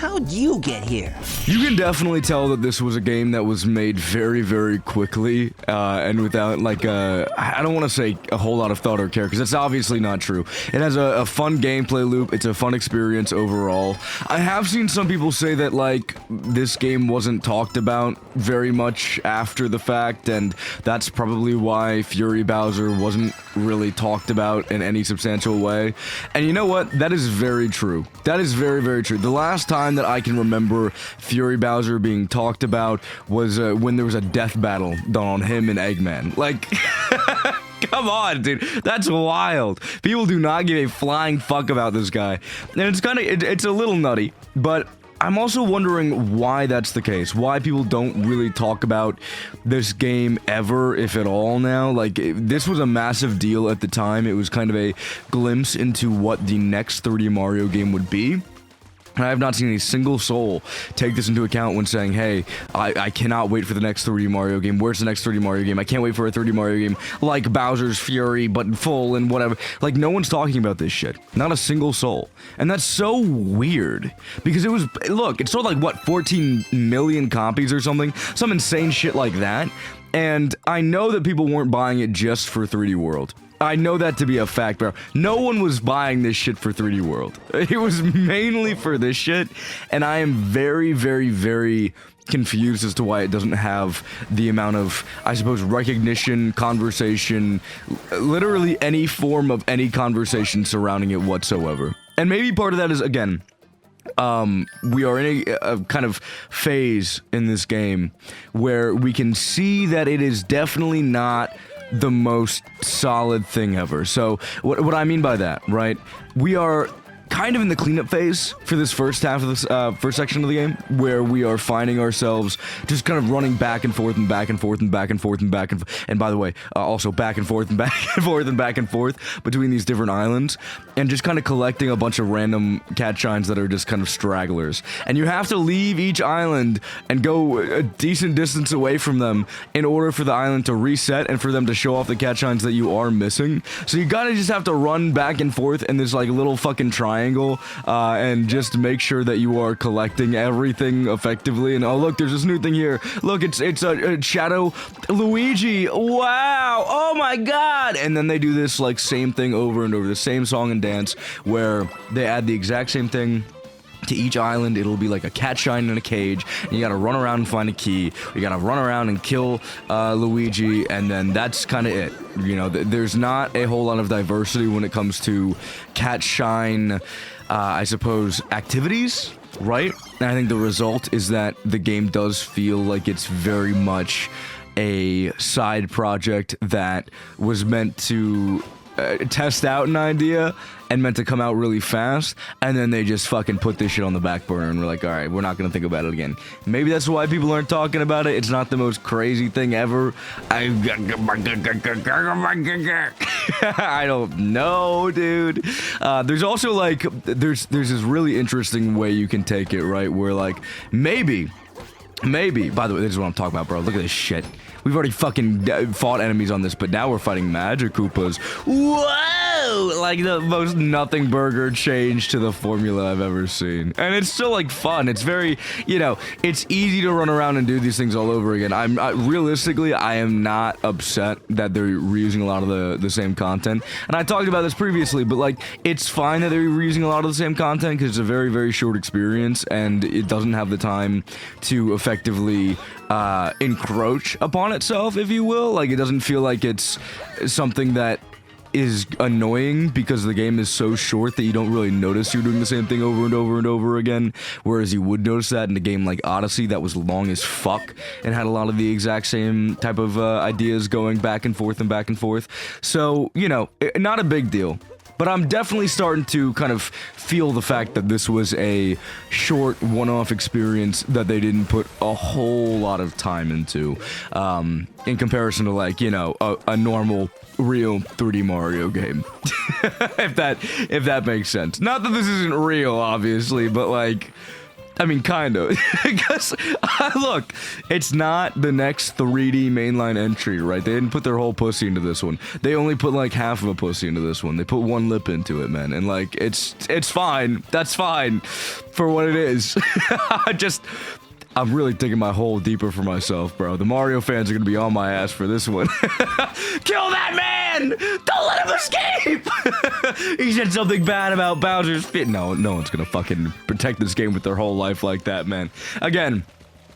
how'd you get here? You can definitely tell that this was a game that was made very, very quickly, and without, like, I don't want to say a whole lot of thought or care, because that's obviously not true. It has a fun gameplay loop, it's a fun experience overall. I have seen some people say that, like, this game wasn't talked about very much after the fact, and that's probably why Fury Bowser wasn't really talked about in any substantial way. And you know what? That is very true. That is very, very true. The last time that I can remember Fury Bowser being talked about was when there was a death battle done on him and Eggman. Like, come on, dude. That's wild. People do not give a flying fuck about this guy. And it's kind of, it's a little nutty, but I'm also wondering why that's the case. Why people don't really talk about this game ever, if at all now. Like, this was a massive deal at the time. It was kind of a glimpse into what the next 3D Mario game would be. And I have not seen a single soul take this into account when saying, hey, I cannot wait for the next 3D Mario game. Where's the next 3D Mario game? I can't wait for a 3D Mario game like Bowser's Fury, but full and whatever. Like, no one's talking about this shit. Not a single soul. And that's so weird. Because it was, look, it sold like, what, 14 million copies or something? Some insane shit like that. And I know that people weren't buying it just for 3D World. I know that to be a fact, bro. No one was buying this shit for 3D World. It was mainly for this shit, and I am very, very, very confused as to why it doesn't have the amount of, I suppose, recognition, conversation, literally any form of any conversation surrounding it whatsoever. And maybe part of that is, again, we are in a kind of phase in this game where we can see that it is definitely not the most solid thing ever. So what I mean by that, right? We are kind of in the cleanup phase for this first half of this first section of the game, where we are finding ourselves just kind of running back and forth and back and forth and back and forth and back and and by the way, also back and forth and back and forth and back and forth between these different islands, and just kind of collecting a bunch of random cat shines that are just kind of stragglers. And you have to leave each island and go a decent distance away from them in order for the island to reset and for them to show off the cat shines that you are missing. So you gotta just have to run back and forth in this like little fucking triangle, and just make sure that you are collecting everything effectively. And oh look, there's this new thing here. Look, it's a Shadow Luigi. Wow, oh my god. And then they do this like same thing over and over, the same song and dance, where they add the exact same thing to each island. It'll be like a cat shine in a cage, and you gotta run around and find a key. You gotta run around and kill Luigi, and then that's kind of it. You know, there's not a whole lot of diversity when it comes to cat shine, I suppose, activities, right? And I think the result is that the game does feel like it's very much a side project that was meant to test out an idea and meant to come out really fast, and then they just fucking put this shit on the back burner and we're like, alright, we're not gonna think about it again. Maybe that's why people aren't talking about it. It's not the most crazy thing ever. I don't know, dude. There's also like, there's this really interesting way you can take it, right? Where like, maybe, by the way, this is what I'm talking about, bro. Look at this shit. We've already fucking fought enemies on this, but now we're fighting Magic Koopas. Whoa! Like the most nothing burger change to the formula I've ever seen. And it's still like fun. It's very, you know, it's easy to run around and do these things all over again. Realistically, I am not upset that they're reusing a lot of the same content. And I talked about this previously, but like, it's fine that they're reusing a lot of the same content because it's a very, very short experience and it doesn't have the time to effectively encroach upon itself, if you will. Like, it doesn't feel like it's something that is annoying because the game is so short that you don't really notice you're doing the same thing over and over and over again, whereas you would notice that in a game like Odyssey that was long as fuck and had a lot of the exact same type of ideas going back and forth and back and forth. So, you know, not a big deal. But I'm definitely starting to kind of feel the fact that this was a short one-off experience that they didn't put a whole lot of time into, in comparison to, like, you know, a normal real 3D Mario game. if that makes sense. Not that this isn't real, obviously, but like, I mean, kind of. Because, look, it's not the next 3D mainline entry, right? They didn't put their whole pussy into this one. They only put, like, half of a pussy into this one. They put one lip into it, man. And, like, it's fine. That's fine for what it is. I'm really digging my hole deeper for myself, bro. The Mario fans are gonna be on my ass for this one. Kill that man! Don't let him escape! He said something bad about Bowser's fit. No one's gonna fucking protect this game with their whole life like that, man. Again,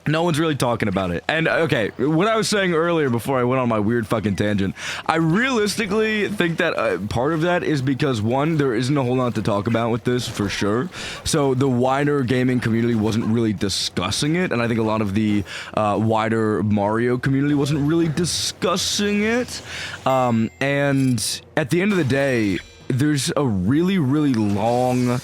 no one's really talking about it. And, okay, what I was saying earlier before I went on my weird fucking tangent, I realistically think that part of that is because, one, there isn't a whole lot to talk about with this, for sure. So the wider gaming community wasn't really discussing it, and I think a lot of the wider Mario community wasn't really discussing it. And at the end of the day, there's a really, really long,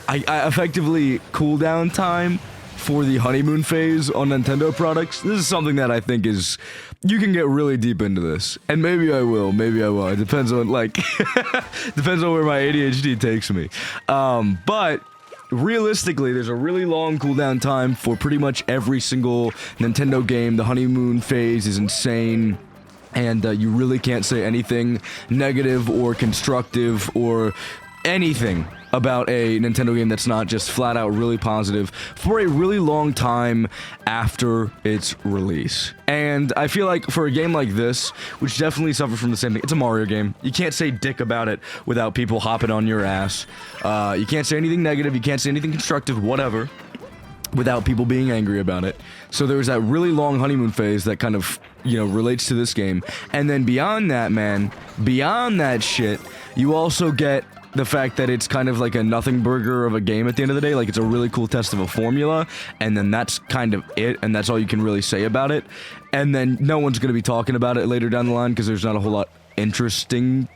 effectively cooldown time for the honeymoon phase on Nintendo products. This is something that I think is, you can get really deep into this, and maybe I will, it depends on, like, depends on where my ADHD takes me, but realistically, there's a really long cooldown time for pretty much every single Nintendo game. The honeymoon phase is insane, and you really can't say anything negative or constructive or anything about a Nintendo game that's not just flat out really positive for a really long time after its release. And I feel like for a game like this, which definitely suffers from the same thing, it's a Mario game. You can't say dick about it without people hopping on your ass. You can't say anything negative, you can't say anything constructive, whatever, without people being angry about it. So there was that really long honeymoon phase that kind of, you know, relates to this game. And then beyond that, man, beyond that shit, you also get the fact that it's kind of like a nothing burger of a game at the end of the day. Like, it's a really cool test of a formula, and then that's kind of it, and that's all you can really say about it. And then no one's going to be talking about it later down the line because there's not a whole lot interesting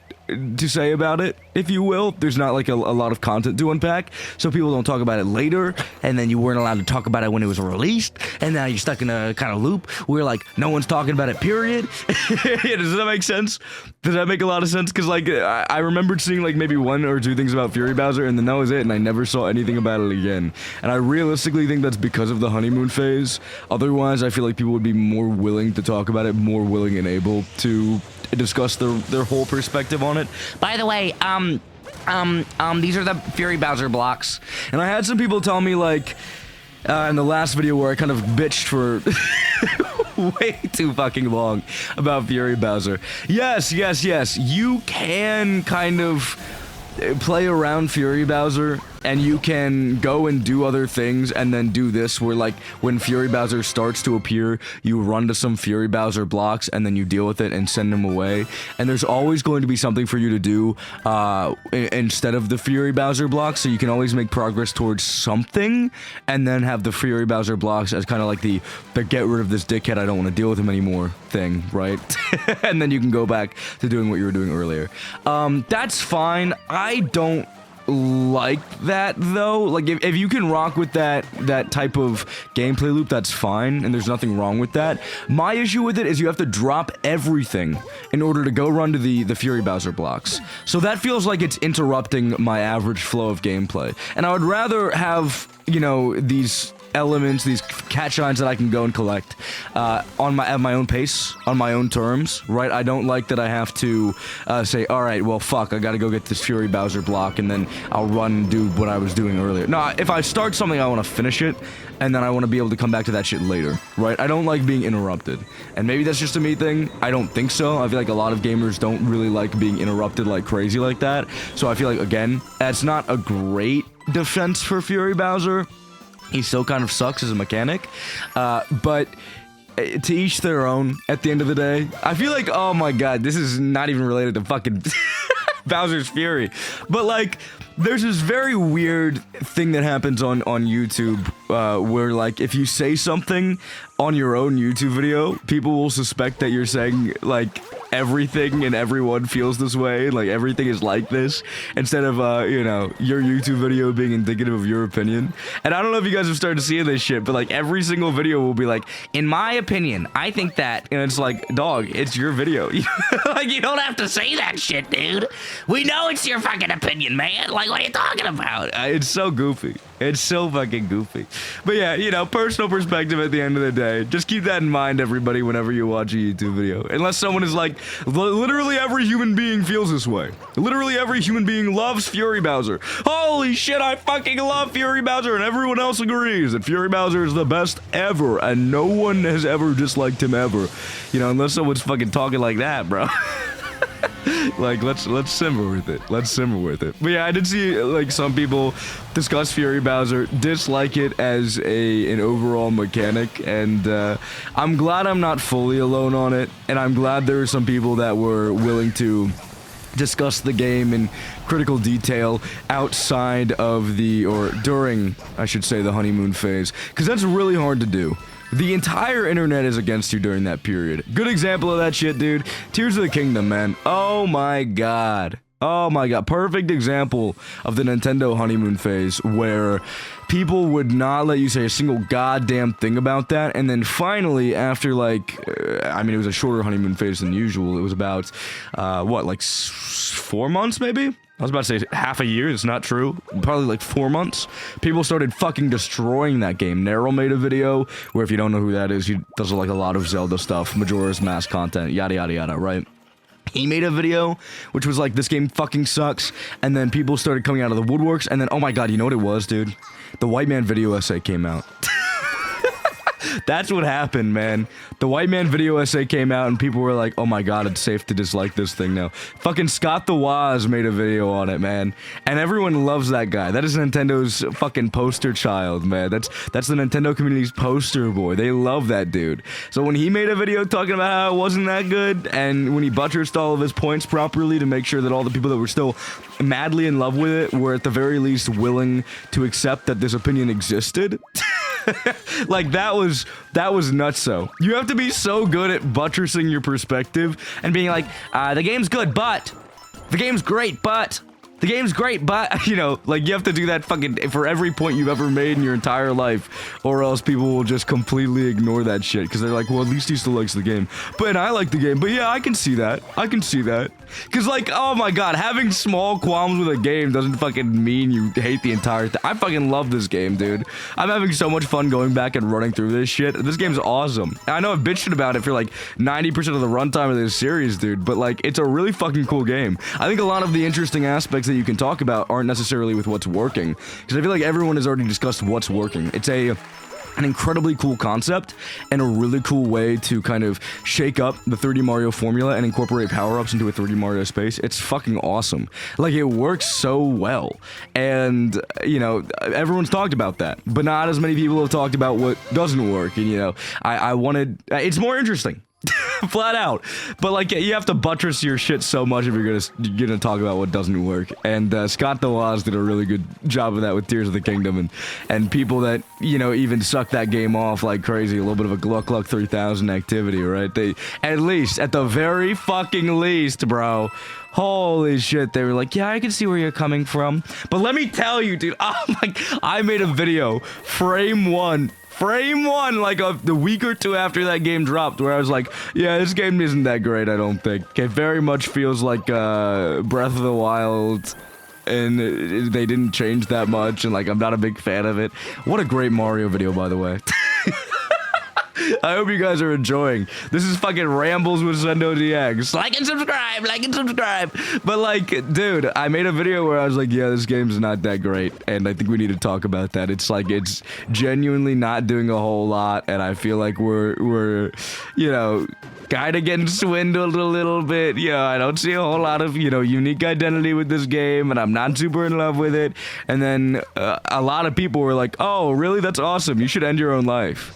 to say about it, if you will. There's not like a lot of content to unpack, so people don't talk about it later, and then you weren't allowed to talk about it when it was released, and now you're stuck in a kind of loop where, like, no one's talking about it, period. Does that make sense? Does that make a lot of sense? Because, like, I remembered seeing, like, maybe 1 or 2 things about Fury Bowser, and then that was it, and I never saw anything about it again. And I realistically think that's because of the honeymoon phase. Otherwise, I feel like people would be more willing to talk about it, more willing and able to discuss their whole perspective on it. By the way, these are the Fury Bowser blocks. And I had some people tell me, like, in the last video where I kind of bitched for way too fucking long about Fury Bowser. Yes, you can kind of play around Fury Bowser, and you can go and do other things, and then do this where, like, when Fury Bowser starts to appear, you run to some Fury Bowser blocks, and then you deal with it and send them away. And there's always going to be something for you to do instead of the Fury Bowser blocks, so you can always make progress towards something, and then have the Fury Bowser blocks as kind of like the get rid of this dickhead, I don't want to deal with him anymore thing, right? And then you can go back to doing what you were doing earlier. That's fine. I don't like that, though. Like, if you can rock with that type of gameplay loop, that's fine, and there's nothing wrong with that. My issue with it is you have to drop everything in order to go run to the Fury Bowser blocks. So that feels like it's interrupting my average flow of gameplay. And I would rather have, you know, these elements, these cat shines that I can go and collect at my own pace, on my own terms, right? I don't like that I have to say, all right, well, fuck, I gotta go get this Fury Bowser block, and then I'll run and do what I was doing earlier. No, if I start something, I want to finish it, and then I want to be able to come back to that shit later, right? I don't like being interrupted. And maybe that's just a me thing. I don't think so. I feel like a lot of gamers don't really like being interrupted like crazy like that. So I feel like, again, that's not a great defense for Fury Bowser. He still kind of sucks as a mechanic, but to each their own at the end of the day. I feel like, oh my god, this is not even related to fucking Bowser's Fury, but, like, there's this very weird thing that happens on YouTube where, like, if you say something on your own YouTube video, people will suspect that you're saying, like, everything and everyone feels this way, like, everything is like this, instead of, you know, your YouTube video being indicative of your opinion. And I don't know if you guys have started seeing this shit, but, like, every single video will be like, in my opinion, I think that, and it's like, dog, it's your video. Like, you don't have to say that shit, dude. We know it's your fucking opinion, man. Like, what are you talking about? It's so goofy. It's so fucking goofy. But yeah, you know, personal perspective at the end of the day. Just keep that in mind, everybody, whenever you watch a YouTube video. Unless someone is like, literally every human being feels this way. Literally every human being loves Fury Bowser. Holy shit, I fucking love Fury Bowser, and everyone else agrees that Fury Bowser is the best ever, and no one has ever disliked him ever. You know, unless someone's fucking talking like that, bro. Like, let's simmer with it. Let's simmer with it. But yeah, I did see, like, some people discuss Fury Bowser, dislike it as an overall mechanic, and I'm glad I'm not fully alone on it, and I'm glad there are some people that were willing to discuss the game in critical detail outside of or during, I should say, the honeymoon phase, because that's really hard to do. The entire internet is against you during that period. Good example of that shit, dude. Tears of the Kingdom, man. Oh my god. Oh my god. Perfect example of the Nintendo honeymoon phase where people would not let you say a single goddamn thing about that. And then finally, after like, I mean, it was a shorter honeymoon phase than usual. It was about, what, like 4 months maybe? I was about to say half a year, it's not true. Probably like 4 months. People started fucking destroying that game. Neryl made a video, where if you don't know who that is, he does like a lot of Zelda stuff, Majora's Mask content, yada yada yada, right? He made a video, which was like, this game fucking sucks, and then people started coming out of the woodworks, and then, oh my god, you know what it was, dude? The White Man video essay came out. That's what happened, man. The White Man video essay came out and people were like, oh my god, it's safe to dislike this thing now. Fucking Scott the Woz made a video on it, man. And everyone loves that guy. That is Nintendo's fucking poster child, man. That's the Nintendo community's poster boy. They love that dude. So when he made a video talking about how it wasn't that good, and when he buttressed all of his points properly to make sure that all the people that were still madly in love with it were at the very least willing to accept that this opinion existed. Like, that was nutso. You have to be so good at buttressing your perspective and being like, the game's good, but the game's great, but the game's great, but, you know, like, you have to do that fucking for every point you've ever made in your entire life, or else people will just completely ignore that shit, because they're like, well, at least he still likes the game. But I like the game, but yeah, I can see that. I can see that. Because, like, oh my god, having small qualms with a game doesn't fucking mean you hate the entire thing. I fucking love this game, dude. I'm having so much fun going back and running through this shit. This game's awesome. I know I've bitched about it for, like, 90% of the runtime of this series, dude, but, like, it's a really fucking cool game. I think a lot of the interesting aspects that you can talk about aren't necessarily with what's working, because I feel like everyone has already discussed what's working. It's an incredibly cool concept and a really cool way to kind of shake up the 3D Mario formula and incorporate power-ups into a 3D Mario space. It's fucking awesome. Like, it works so well. And, you know, everyone's talked about that, but not as many people have talked about what doesn't work. And, you know, I wanted... It's more interesting. Flat out. But like, you have to buttress your shit so much if you're gonna talk about what doesn't work. And Scott the Woz did a really good job of that with Tears of the Kingdom, and people that, you know, even suck that game off like crazy, a little bit of a Gluck Gluck 3000 activity, right? They, at least, at the very fucking least, bro, holy shit, they were like, yeah, I can see where you're coming from. But let me tell you, dude, oh my, I made a video, frame one, like the week or two after that game dropped, where I was like, yeah, this game isn't that great, I don't think. It very much feels like Breath of the Wild, and they didn't change that much, and like, I'm not a big fan of it. What a great Mario video, by the way. I hope you guys are enjoying. This is fucking Rambles with Sendo DX. Like and subscribe. But like, dude, I made a video where I was like, yeah, this game's not that great, and I think we need to talk about that. It's like, it's genuinely not doing a whole lot, and I feel like we're, you know, kind of getting swindled a little bit. Yeah, I don't see a whole lot of, you know, unique identity with this game, and I'm not super in love with it. And then a lot of people were like, oh, really? That's awesome. You should end your own life.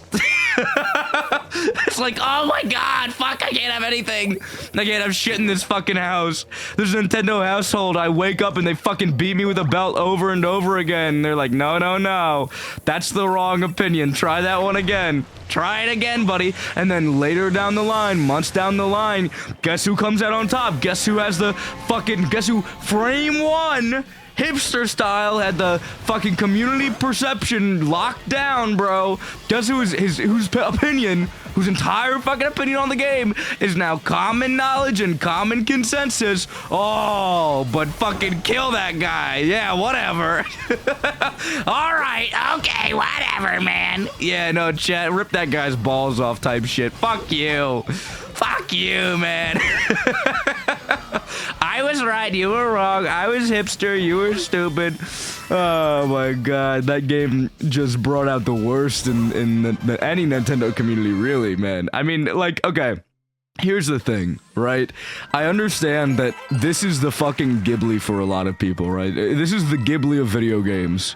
It's like, oh my god, fuck, I can't have anything. I can't have shit in this fucking house. There's a Nintendo household. I wake up and they fucking beat me with a belt over and over again. And they're like, no, no, no. That's the wrong opinion. Try that one again. Try it again, buddy. And then later down the line, months down the line, guess who comes out on top? Guess who has the fucking, guess who, frame one, hipster style, had the fucking community perception locked down, bro. Guess whose opinion whose entire fucking opinion on the game is now common knowledge and common consensus. Oh, but fucking kill that guy. Yeah, whatever. All right, okay, whatever, man. Yeah, no, chat, rip that guy's balls off type shit. Fuck you. Fuck you, man. I was right, you were wrong. I was hipster, you were stupid. Oh my god, that game just brought out the worst in any Nintendo community, really, man. I mean, like, okay, here's the thing, right? I understand that this is the fucking Ghibli for a lot of people, right? This is the Ghibli of video games.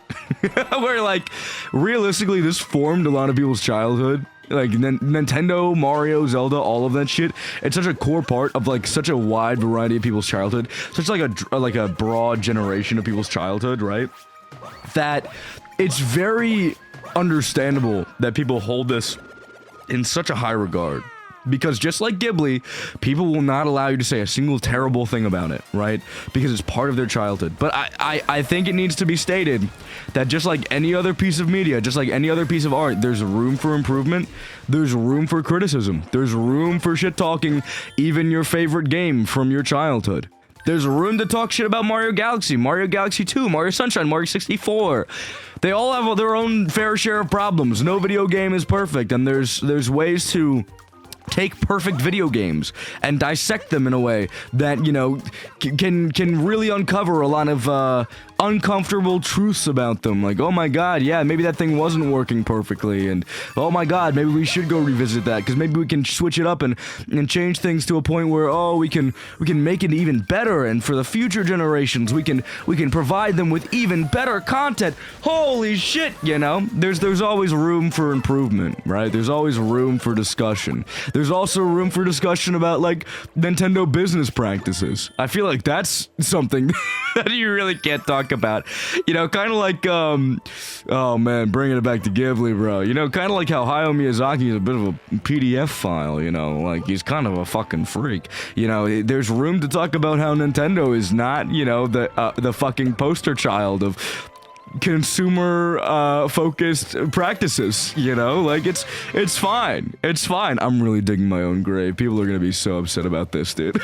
Where, like, realistically, this formed a lot of people's childhood. Like, Nintendo, Mario, Zelda, all of that shit. It's such a core part of, like, such a wide variety of people's childhood. Such, like a broad generation of people's childhood, right? That it's very understandable that people hold this in such a high regard. Because just like Ghibli, people will not allow you to say a single terrible thing about it, right? Because it's part of their childhood. But I think it needs to be stated that just like any other piece of media, just like any other piece of art, there's room for improvement, there's room for criticism, there's room for shit-talking even your favorite game from your childhood. There's room to talk shit about Mario Galaxy, Mario Galaxy 2, Mario Sunshine, Mario 64. They all have their own fair share of problems. No video game is perfect, and there's ways to take perfect video games and dissect them in a way that, you know, can really uncover a lot of uncomfortable truths about them. Like, oh my god, yeah, maybe that thing wasn't working perfectly, and oh my god, maybe we should go revisit that, because maybe we can switch it up and change things to a point where, oh, we can make it even better, and for the future generations, we can provide them with even better content. Holy shit, you know? There's always room for improvement, right? There's always room for discussion. There's also room for discussion about, like, Nintendo business practices. I feel like that's something that you really can't talk about. You know, kind of like, oh man, bringing it back to Ghibli, bro. You know, kind of like how Hayao Miyazaki is a bit of a PDF file, you know? Like, he's kind of a fucking freak. You know, there's room to talk about how Nintendo is not, you know, the fucking poster child of consumer focused practices, you know? Like, it's fine. It's fine. I'm really digging my own grave. People are gonna be so upset about this, dude.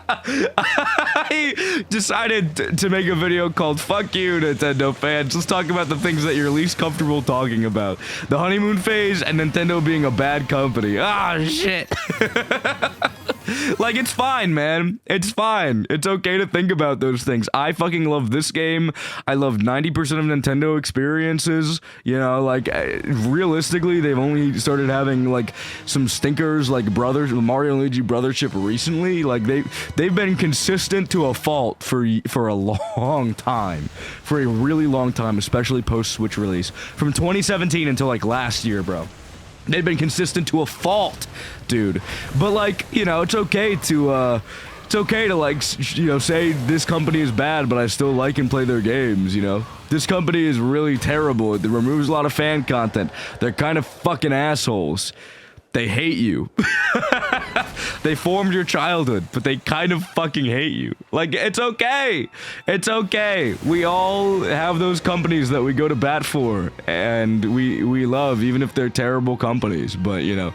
I decided to make a video called Fuck You, Nintendo fans. Let's talk about the things that you're least comfortable talking about. The honeymoon phase and Nintendo being a bad company. Ah, shit. Like, it's fine, man. It's fine. It's okay to think about those things. I fucking love this game. I love 90% of Nintendo experiences. You know, like, realistically, they've only started having, like, some stinkers, like Mario and Luigi Brothership recently. Like, they've been consistent to a fault for a long time. For a really long time, especially post-Switch release. From 2017 until, like, last year, bro. They've been consistent to a fault, dude. But, like, you know, it's okay to, like, you know, say this company is bad, but I still like and play their games, you know? This company is really terrible. It removes a lot of fan content. They're kind of fucking assholes. They hate you. They formed your childhood, but they kind of fucking hate you. Like, it's okay. It's okay. We all have those companies that we go to bat for, and we love, even if they're terrible companies. But, you know,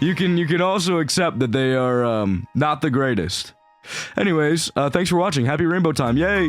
you can also accept that they are not the greatest. Anyways, thanks for watching. Happy Rainbow Time. Yay!